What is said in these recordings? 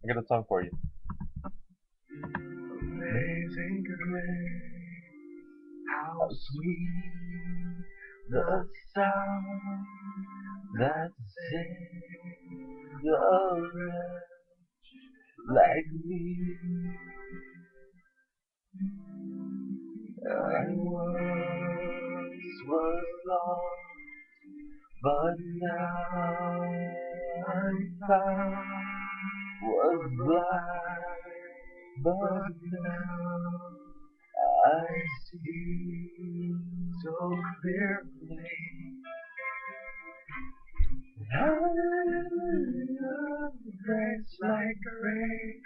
I got a song for you. Amazing grace, how sweet the sound that saved a wretch like me. I once was lost, but now I'm found. Was blind, but now I see so clearly. Hallelujah, grace like rain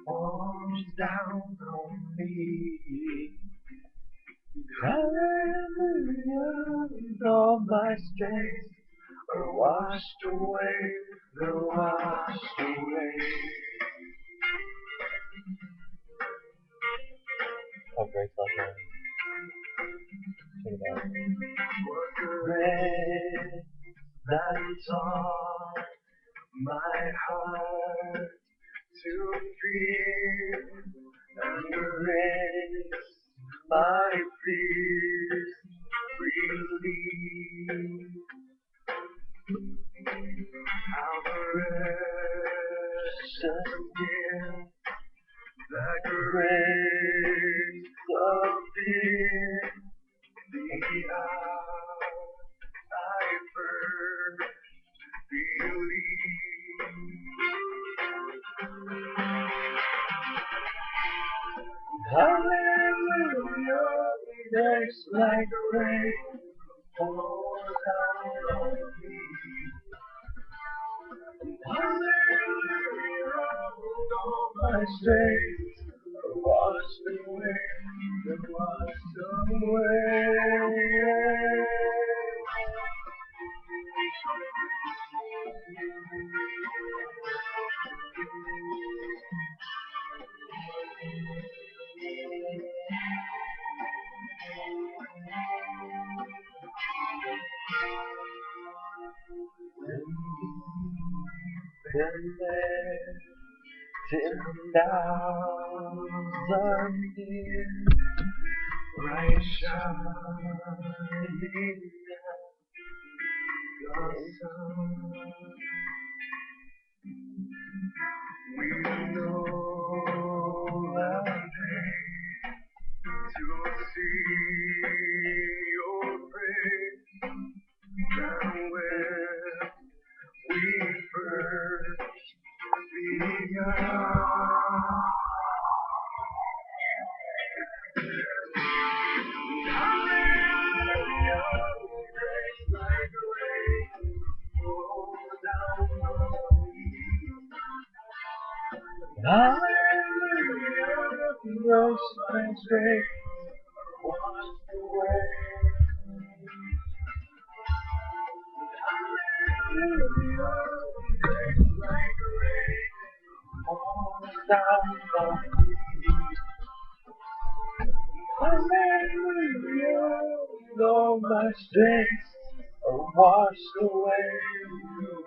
pours down on me. Hallelujah, all my strength are washed away, they're washed away. Oh, Grace Like Rain. Check it out. Was grace that taught my heart to fear and grace my fears relieve. How precious gift the grace of fear, the hour I first believed. Hallelujah, grace like rain pours down on me. Hallelujah, all my strength are washed away, they're washed away. Been there 10,000 years, bright shining now, the sun. We know our day to see your face down where we first began. Hallelujah, grace like rain pours down on me. Hallelujah, grace and strength washed away. Hallelujah, grace like rain pours down on me. Hallelujah, all my strength are washed away,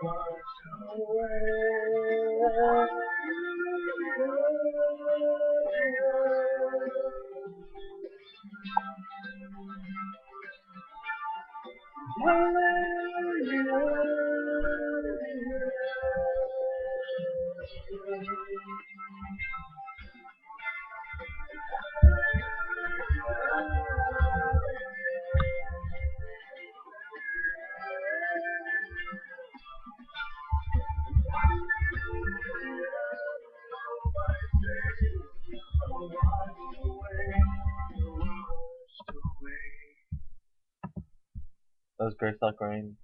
washed away. That was Grace Like Rain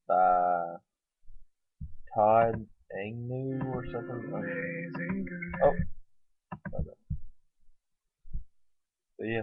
by Todd Agnew or something. Oh, see ya.